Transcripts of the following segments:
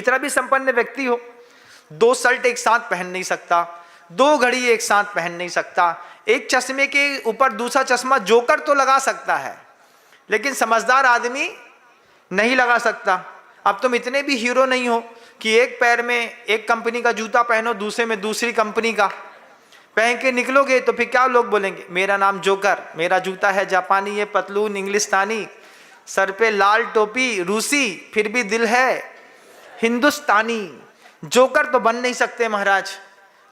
कितना भी संपन्न व्यक्ति हो, 2 शर्ट एक साथ पहन नहीं सकता, 2 घड़ी एक साथ पहन नहीं सकता, एक चश्मे के ऊपर दूसरा चश्मा जोकर तो लगा सकता है, लेकिन समझदार आदमी नहीं लगा सकता। अब तुम इतने भी हीरो नहीं हो कि एक पैर में एक कंपनी का जूता पहनो, दूसरे में दूसरी कंपनी का पहन के निकलोगे, तो फिर क्या लोग बोलेंगे, मेरा नाम जोकर, मेरा जूता है जापानी, ये पतलून इंग्लिस्तानी, सर पे लाल टोपी रूसी, फिर भी दिल है हिंदुस्तानी। जोकर तो बन नहीं सकते महाराज,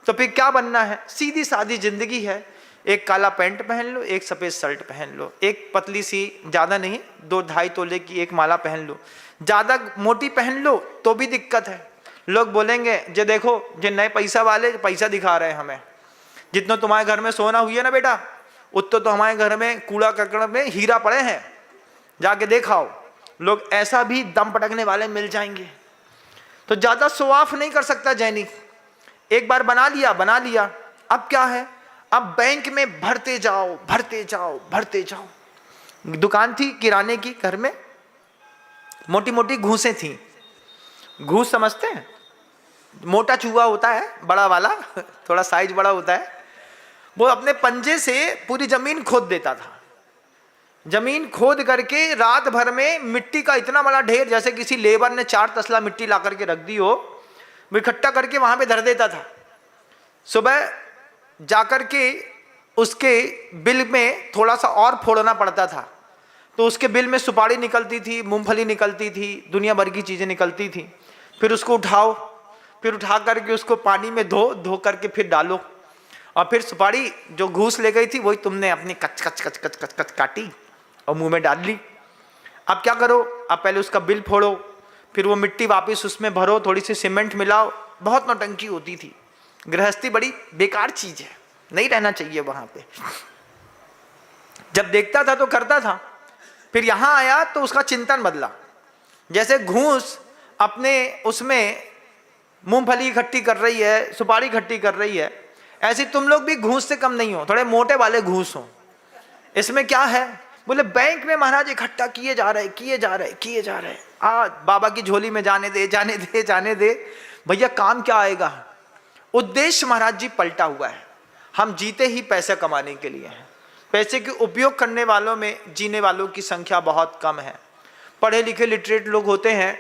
तो फिर क्या बनना है? सीधी सादी जिंदगी है, एक काला पैंट पहन लो, एक सफेद शर्ट पहन लो, एक पतली सी, ज्यादा नहीं 2-2.5 तोले की एक माला पहन लो, ज्यादा मोटी पहन लो तो भी दिक्कत है। लोग बोलेंगे जे देखो जे नए पैसा वाले पैसा दिखा रहे हैं हमें, जितना तुम्हारे घर में सोना हुई है ना बेटा, उतना तो हमारे घर में कूड़ा करकड़ में हीरा पड़े हैं, जाके देखाओ। लोग ऐसा भी दम पटकने वाले मिल जाएंगे। तो ज्यादा शो ऑफ नहीं कर सकता जैनी, एक बार बना लिया, अब क्या है, अब बैंक में भरते जाओ भरते जाओ भरते जाओ। दुकान थी किराने की, घर में मोटी मोटी घूसें थी। घूस समझते हैं? मोटा चूहा होता है बड़ा वाला, थोड़ा साइज बड़ा होता है, वो अपने पंजे से पूरी जमीन खोद देता था। जमीन खोद करके रात भर में मिट्टी का इतना बड़ा ढेर, जैसे किसी लेबर ने 4 तसला मिट्टी ला करके रख दी हो, वो इकट्ठा करके वहां पे धर देता था। सुबह जाकर के उसके बिल में थोड़ा सा और फोड़ना पड़ता था, तो उसके बिल में सुपारी निकलती थी, मूंगफली निकलती थी, दुनिया भर की चीजें निकलती थी। फिर उसको उठाओ, फिर उठा करके उसको पानी में धो करके फिर डालो, और फिर सुपारी जो घूस ले गई थी वही तुमने अपनी कच कच कच कच कच कच काटी और मुंह में डाल ली। अब क्या करो, अब पहले उसका बिल फोड़ो, फिर वो मिट्टी वापस उसमें भरो, थोड़ी सी सीमेंट मिलाओ। बहुत नौटंकी होती थी। गृहस्थी बड़ी बेकार चीज है, नहीं रहना चाहिए वहां पे। जब देखता था तो करता था, फिर यहां आया तो उसका चिंतन बदला। जैसे घूस अपने उसमें मूंगफली इकट्ठी कर रही है, सुपारी इकट्ठी कर रही है, ऐसे तुम लोग भी घूस से कम नहीं हो, थोड़े मोटे वाले घूस हो। इसमें क्या है, बोले बैंक में महाराज इकट्ठा किए जा रहे। आज बाबा की झोली में जाने दे भैया, काम क्या आएगा? उद्देश्य महाराज जी पलटा हुआ है। हम जीते ही पैसे कमाने के लिए हैं। पैसे के उपयोग करने वालों में जीने वालों की संख्या बहुत कम है। पढ़े लिखे लिटरेट लोग होते हैं,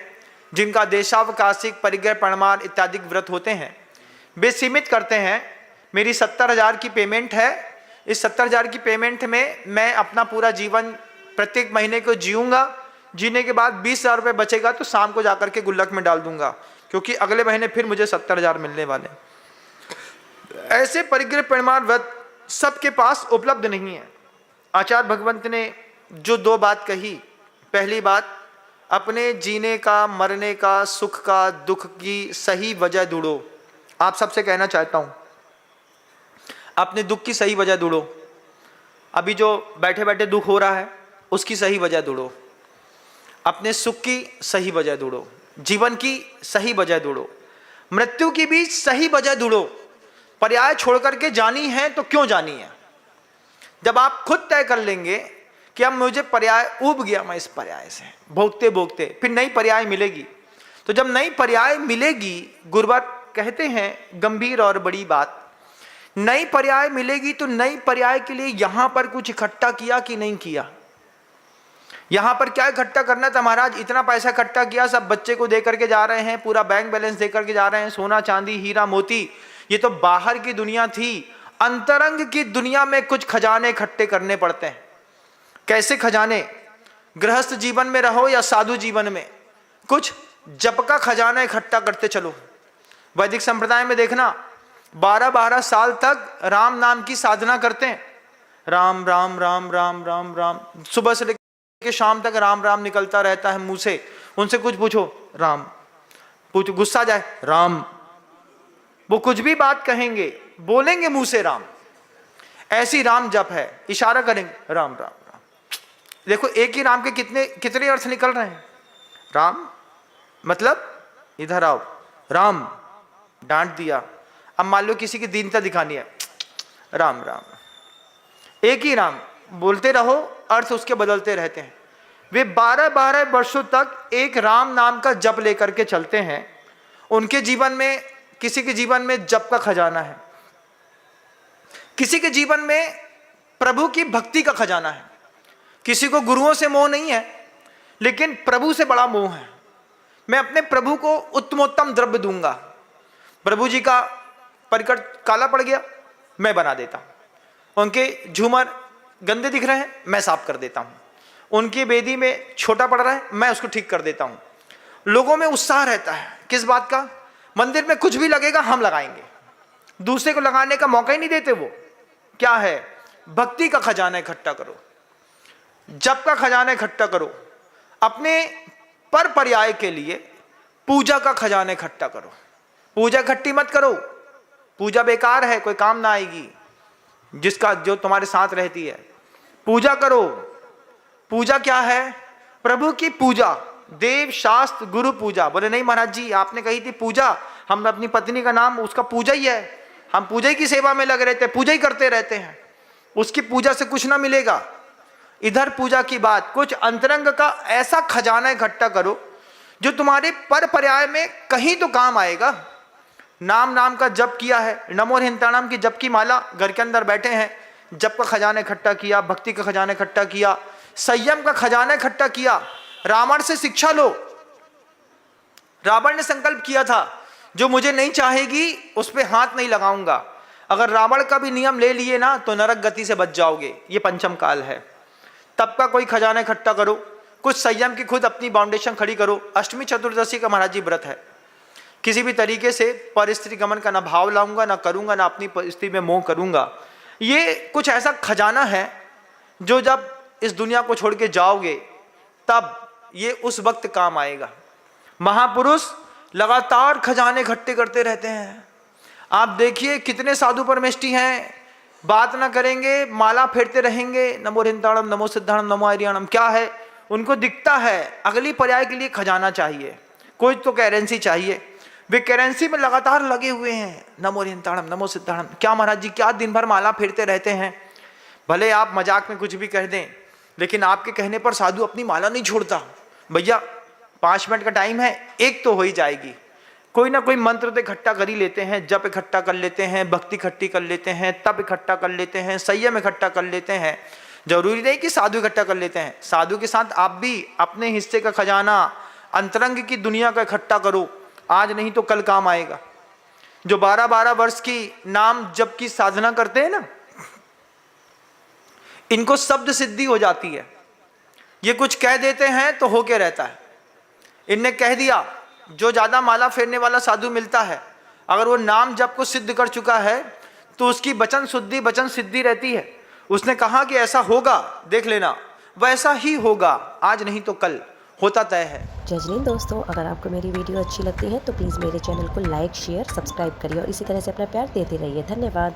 जिनका देशावकाशिक परिग्रह परमार इत्यादि व्रत होते हैं, वे सीमित करते हैं, मेरी 70,000 की पेमेंट है, इस 70,000 की पेमेंट में मैं अपना पूरा जीवन प्रत्येक महीने को जीऊंगा, जीने के बाद 20,000 रुपये बचेगा तो शाम को जाकर के गुल्लक में डाल दूंगा, क्योंकि अगले महीने फिर मुझे 70,000 मिलने वाले। ऐसे परिग्रह परमार व्रत सबके पास उपलब्ध नहीं है। आचार्य भगवंत ने जो 2 बात कही, पहली बात, अपने जीने का, मरने का, सुख का, दुख की सही वजह ढूंढो। आप सबसे कहना चाहता हूं, अपने दुख की सही वजह ढूंढो। अभी जो बैठे बैठे दुख हो रहा है उसकी सही वजह ढूंढो, अपने सुख की सही वजह ढूंढो, जीवन की सही वजह ढूंढो, मृत्यु की भी सही वजह ढूंढो। पर्याय छोड़ करके जानी है तो क्यों जानी है? जब आप खुद तय कर लेंगे कि अब मुझे पर्याय ऊब गया, मैं इस पर्याय से भोगते भोगते फिर नई पर्याय मिलेगी, तो जब नई पर्याय मिलेगी, गुरुवर कहते हैं गंभीर और बड़ी बात, नई पर्याय मिलेगी तो नई पर्याय के लिए यहां पर कुछ इकट्ठा किया कि नहीं किया? यहां पर क्या इकट्ठा करना था महाराज? इतना पैसा इकट्ठा किया, सब बच्चे को दे करके जा रहे हैं, पूरा बैंक बैलेंस दे करके जा रहे हैं, सोना चांदी हीरा मोती, ये तो बाहर की दुनिया थी। अंतरंग की दुनिया में कुछ खजाने इकट्ठे करने पड़ते हैं। कैसे खजाने? गृहस्थ जीवन में रहो या साधु जीवन में, कुछ जप का खजाना इकट्ठा करते चलो। वैदिक संप्रदाय में देखना, 12-12 साल तक राम नाम की साधना करते हैं। राम राम राम राम राम राम, सुबह से लेकर शाम तक राम राम निकलता रहता है मुंह से। उनसे कुछ पूछो, राम, पूछो, गुस्सा जाए, राम, वो कुछ भी बात कहेंगे, बोलेंगे मुंह से राम। ऐसी राम जप है, इशारा करेंगे राम राम राम। देखो एक ही राम के कितने अर्थ निकल रहे हैं। राम मतलब इधर आओ, राम डांट दिया। अब मान लो किसी की दीनता दिखानी है, राम राम। एक ही राम बोलते रहो, अर्थ उसके बदलते रहते हैं। वे 12-12 वर्षों तक एक राम नाम का जप लेकर के चलते हैं, उनके जीवन में, किसी के जीवन में जप का खजाना है, किसी के जीवन में प्रभु की भक्ति का खजाना है। किसी को गुरुओं से मोह नहीं है, लेकिन प्रभु से बड़ा मोह है। मैं अपने प्रभु को उत्तमोत्तम द्रव्य दूंगा। प्रभु जी का परिकर काला पड़ गया, मैं बना देता हूं। उनके झूमर गंदे दिख रहे हैं, मैं साफ कर देता हूं। उनकी बेदी में छोटा पड़ रहा है, मैं उसको ठीक कर देता हूं। लोगों में उत्साह रहता है, किस बात का? मंदिर में कुछ भी लगेगा हम लगाएंगे, दूसरे को लगाने का मौका ही नहीं देते। वो क्या है? भक्ति का खजाना इकट्ठा करो, जप का खजाना इकट्ठा करो, अपने पर पर्याय के लिए पूजा का खजाना इकट्ठा करो। पूजा इकट्ठी मत करो, पूजा बेकार है, कोई काम ना आएगी जिसका जो तुम्हारे साथ रहती है। पूजा करो। पूजा क्या है? प्रभु की पूजा, देव शास्त्र गुरु पूजा। बोले नहीं महाराज जी, आपने कही थी पूजा, हम अपनी पत्नी का नाम उसका पूजा ही है, हम पूजा ही की सेवा में लगे रहते हैं, पूजा ही करते रहते हैं, उसकी पूजा से कुछ ना मिलेगा। इधर पूजा की बात, कुछ अंतरंग का ऐसा खजाना इकट्ठा करो जो तुम्हारे पर पर्याय में कहीं तो काम आएगा। नाम का जप किया है, नमो हिंताणाम की जप की माला, घर के अंदर बैठे हैं, जप का खजाना इकट्ठा किया, भक्ति का खजाना इकट्ठा किया, संयम का खजाना इकट्ठा किया। रावण से शिक्षा लो। रावण ने संकल्प किया था, जो मुझे नहीं चाहेगी उस पर हाथ नहीं लगाऊंगा। अगर रावण का भी नियम ले लिए ना तो नरक गति से बच जाओगे। ये पंचम काल है। तब का कोई खजाना इकट्ठा करो, कुछ संयम की खुद अपनी फाउंडेशन खड़ी करो। अष्टमी चतुर्दशी का महाराज जी व्रत है, किसी भी तरीके से पर स्त्री गमन का ना भाव लाऊंगा, ना करूंगा, ना अपनी स्त्री में मोह करूंगा। ये कुछ ऐसा खजाना है जो जब इस दुनिया को छोड़ के जाओगे तब ये उस वक्त काम आएगा। महापुरुष लगातार खजाने इकट्ठे करते रहते हैं। आप देखिए कितने साधु परमेष्ठी हैं, बात ना करेंगे, माला फेरते रहेंगे, नमो हिंताणम, नमो सिद्धाणम, नमो आर्याणम। क्या है? उनको दिखता है अगली पर्याय के लिए खजाना चाहिए, कोई तो करेंसी चाहिए। वे करेंसी में लगातार लगे हुए हैं, नमो हिंताणम, नमो सिद्धाणम। क्या महाराज जी, क्या दिन भर माला फेरते रहते हैं? भले आप मजाक में कुछ भी कह दें, लेकिन आपके कहने पर साधु अपनी माला नहीं छोड़ता। भैया 5 मिनट का टाइम है, एक तो हो ही जाएगी। कोई ना कोई मंत्र तो इकट्ठा कर ही लेते हैं, जप इकट्ठा कर लेते हैं, भक्ति इकट्ठी कर लेते हैं, तप इकट्ठा कर लेते हैं, संयम इकट्ठा कर लेते हैं। जरूरी नहीं कि साधु इकट्ठा कर लेते हैं, साधु के साथ आप भी अपने हिस्से का खजाना, अंतरंग की दुनिया का इकट्ठा करो। आज नहीं तो कल काम आएगा। जो 12-12 वर्ष की नाम जप की साधना करते हैं ना, इनको शब्द सिद्धि हो जाती है। ये कुछ कह देते हैं तो होके रहता है। इनने कह दिया, जो ज्यादा माला फेरने वाला साधु मिलता है, अगर वो नाम जप को सिद्ध कर चुका है तो उसकी वचन शुद्धि, वचन सिद्धि रहती है। उसने कहा कि ऐसा होगा, देख लेना, वैसा ही होगा। आज नहीं तो कल होता तय है। जय जैन दोस्तों, अगर आपको मेरी वीडियो अच्छी लगती है तो प्लीज़ मेरे चैनल को लाइक, शेयर, सब्सक्राइब करिए और इसी तरह से अपना प्यार देते रहिए। धन्यवाद।